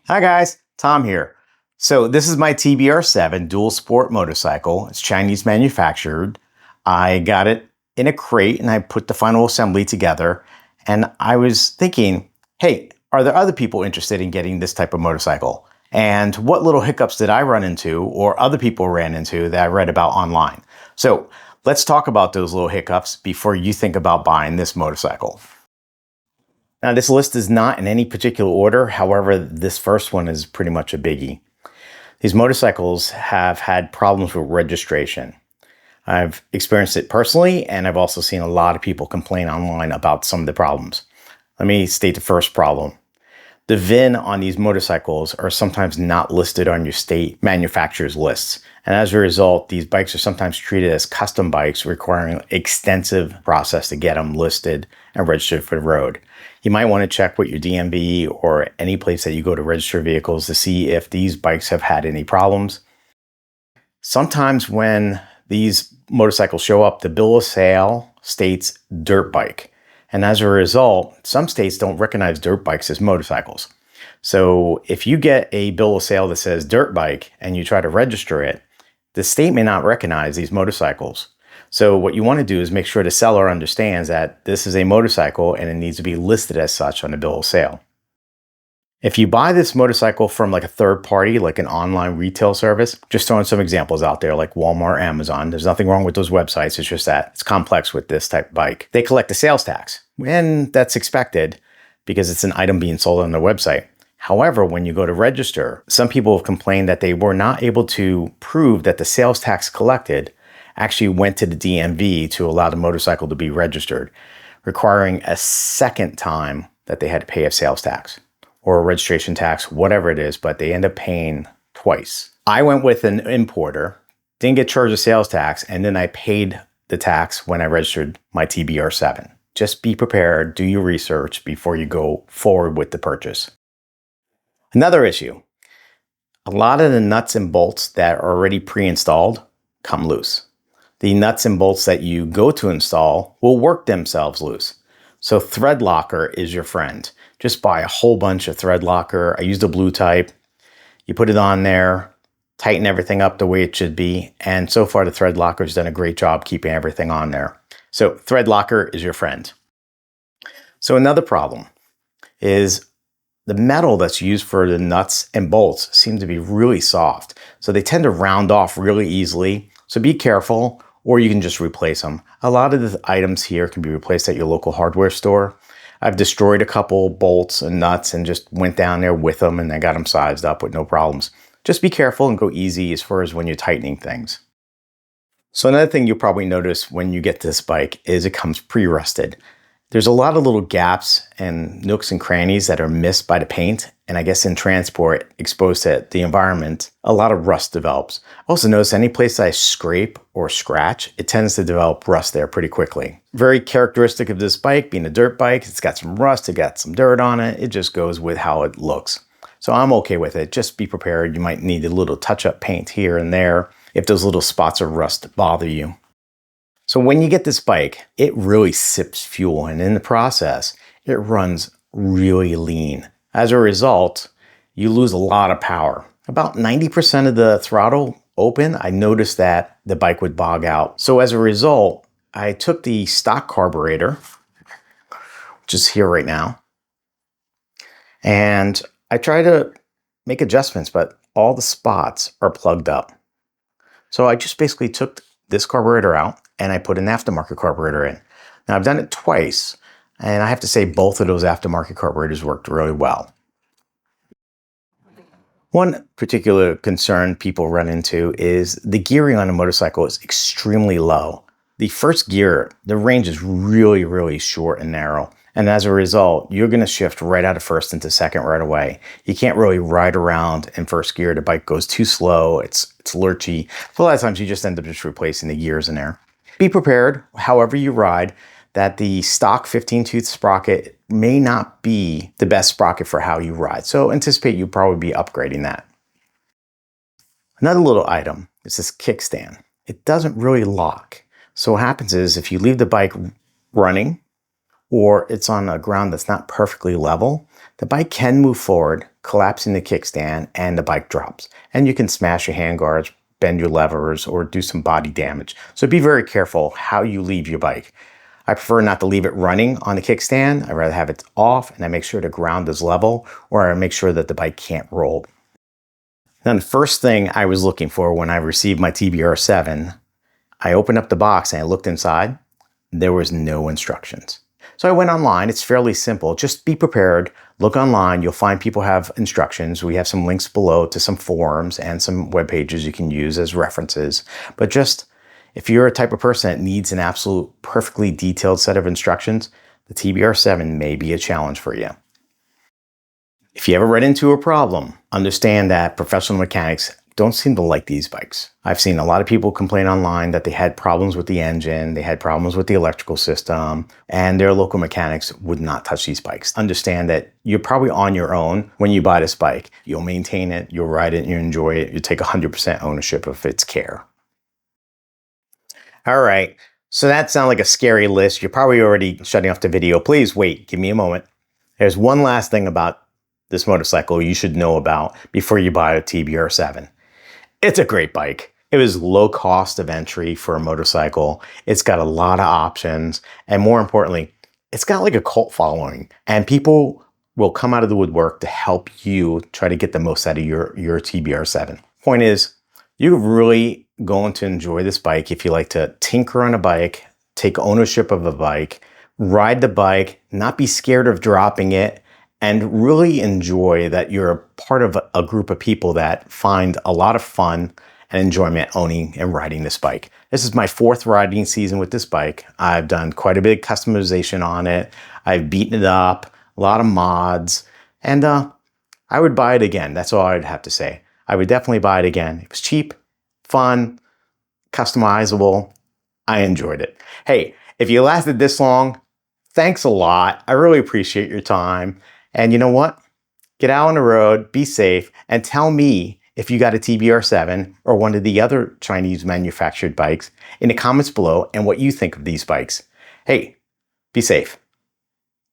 Hi guys, Tom here. So this is my TBR7 Dual-Sport motorcycle. It's Chinese manufactured. I got it in a crate and I put the final assembly together. And I was thinking, hey, are there other people interested in getting this type of motorcycle? And what little hiccups did I run into or other people ran into that I read about online? So let's talk about those little hiccups before you think about buying this motorcycle. Now, this list is not in any particular order. However, this first one is pretty much a biggie. These motorcycles have had problems with registration. I've experienced it personally, and I've also seen a lot of people complain online about some of the problems. Let me state the first problem. The VIN on these motorcycles are sometimes not listed on your state manufacturer's lists. And as a result, these bikes are sometimes treated as custom bikes, requiring extensive process to get them listed and registered for the road. You might want to check with your DMV or any place that you go to register vehicles to see if these bikes have had any problems. Sometimes when these motorcycles show up, the bill of sale states dirt bike. And as a result, some states don't recognize dirt bikes as motorcycles. So if you get a bill of sale that says dirt bike and you try to register it, the state may not recognize these motorcycles. So what you want to do is make sure the seller understands that this is a motorcycle and it needs to be listed as such on the bill of sale. If you buy this motorcycle from like a third party, like an online retail service, just throwing some examples out there like Walmart, Amazon, there's nothing wrong with those websites. It's just that it's complex with this type of bike. They collect the sales tax, and that's expected because it's an item being sold on their website. However, when you go to register, some people have complained that they were not able to prove that the sales tax collected actually went to the DMV to allow the motorcycle to be registered, requiring a second time that they had to pay a sales tax or a registration tax, whatever it is, but they end up paying twice. I went with an importer, didn't get charged a sales tax, and then I paid the tax when I registered my TBR7. Just be prepared, do your research before you go forward with the purchase. Another issue, a lot of the nuts and bolts that are already pre-installed come loose. The nuts and bolts that you go to install will work themselves loose. So thread locker is your friend. Just buy a whole bunch of thread locker. I used a blue type. You put it on there, tighten everything up the way it should be. And so far the thread locker has done a great job keeping everything on there. So thread locker is your friend. So another problem is the metal that's used for the nuts and bolts seems to be really soft. So they tend to round off really easily. So be careful, or you can just replace them. A lot of the items here can be replaced at your local hardware store. I've destroyed a couple bolts and nuts and just went down there with them and I got them sized up with no problems. Just be careful and go easy as far as when you're tightening things. So another thing you'll probably notice when you get this bike is it comes pre-rusted. There's a lot of little gaps and nooks and crannies that are missed by the paint. And I guess in transport, exposed to the environment, a lot of rust develops. Also notice any place I scrape or scratch, it tends to develop rust there pretty quickly. Very characteristic of this bike, being a dirt bike, it's got some rust, it got some dirt on it. It just goes with how it looks. So I'm okay with it. Just be prepared. You might need a little touch-up paint here and there if those little spots of rust bother you. So when you get this bike, it really sips fuel, and in the process, it runs really lean. As a result, you lose a lot of power. About 90% of the throttle open, I noticed that the bike would bog out. So as a result, I took the stock carburetor, which is here right now, and I tried to make adjustments, but all the spots are plugged up. So I just basically took this carburetor out and I put an aftermarket carburetor in. Now I've done it twice, and I have to say both of those aftermarket carburetors worked really well. One particular concern people run into is the gearing on a motorcycle is extremely low. The first gear, the range is really, really short and narrow. And as a result, you're going to shift right out of first into second right away. You can't really ride around in first gear. The bike goes too slow. It's lurchy. So a lot of times you just end up just replacing the gears in there. Be prepared, however you ride, that the stock 15-tooth sprocket may not be the best sprocket for how you ride. So anticipate you'll probably be upgrading that. Another little item is this kickstand. It doesn't really lock. So what happens is if you leave the bike running or it's on a ground that's not perfectly level, the bike can move forward, collapsing the kickstand and the bike drops. And you can smash your handguards, bend your levers, or do some body damage. So be very careful how you leave your bike. I prefer not to leave it running on the kickstand. I'd rather have it off, and I make sure the ground is level, or I make sure that the bike can't roll. Now, the first thing I was looking for when I received my TBR7, I opened up the box and I looked inside. There was no instructions. So I went online. It's fairly simple. Just be prepared. Look online. You'll find people have instructions. We have some links below to some forums and some web pages you can use as references. But just if you're a type of person that needs an absolute perfectly detailed set of instructions, the TBR7 may be a challenge for you. If you ever run into a problem, understand that professional mechanics don't seem to like these bikes. I've seen a lot of people complain online that they had problems with the engine, they had problems with the electrical system, and their local mechanics would not touch these bikes. Understand that you're probably on your own when you buy this bike. You'll maintain it, you'll ride it, you enjoy it, you take 100% ownership of its care. All right, so that sounds like a scary list. You're probably already shutting off the video. Please wait, give me a moment. There's one last thing about this motorcycle you should know about before you buy a TBR7. It's a great bike. It was low cost of entry for a motorcycle. It's got a lot of options. And more importantly, it's got like a cult following. And people will come out of the woodwork to help you try to get the most out of your TBR7. Point is, you're really going to enjoy this bike if you like to tinker on a bike, take ownership of a bike, ride the bike, not be scared of dropping it, and really enjoy that you're a part of a group of people that find a lot of fun and enjoyment owning and riding this bike. This is my 4th riding season with this bike. I've done quite a bit of customization on it. I've beaten it up, a lot of mods, and I would buy it again. That's all I'd have to say. I would definitely buy it again. It was cheap, fun, customizable. I enjoyed it. Hey, if you lasted this long, thanks a lot. I really appreciate your time. And you know what? Get out on the road, be safe, and tell me if you got a TBR7 or one of the other Chinese manufactured bikes in the comments below and what you think of these bikes. Hey, be safe.